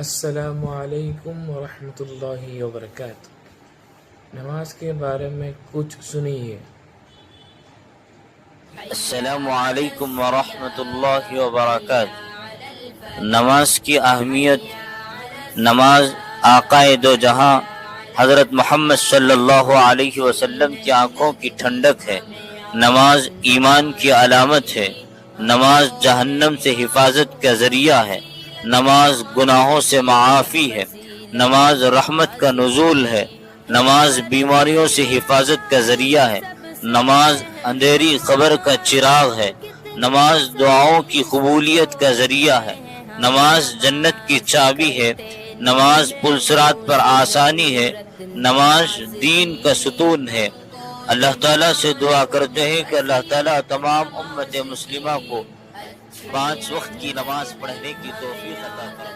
السلام علیکم ورحمۃ اللہ وبرکاتہ۔ نماز کے بارے میں کچھ سنیے۔ السلام علیکم ورحمۃ اللہ وبرکاتہ۔ نماز کی اہمیت۔ نماز آقائے دو جہاں حضرت محمد صلی اللہ علیہ وسلم کی آنکھوں کی ٹھنڈک ہے۔ نماز ایمان کی علامت ہے۔ نماز جہنم سے حفاظت کا ذریعہ ہے۔ نماز گناہوں سے معافی ہے۔ نماز رحمت کا نزول ہے۔ نماز بیماریوں سے حفاظت کا ذریعہ ہے۔ نماز اندھیری قبر کا چراغ ہے۔ نماز دعاؤں کی قبولیت کا ذریعہ ہے۔ نماز جنت کی چابی ہے۔ نماز پلسرات پر آسانی ہے۔ نماز دین کا ستون ہے۔ اللہ تعالیٰ سے دعا کرتے ہیں کہ اللہ تعالیٰ تمام امت مسلمہ کو 5 وقت کی نماز پڑھنے کی توفیق عطا فرمائے۔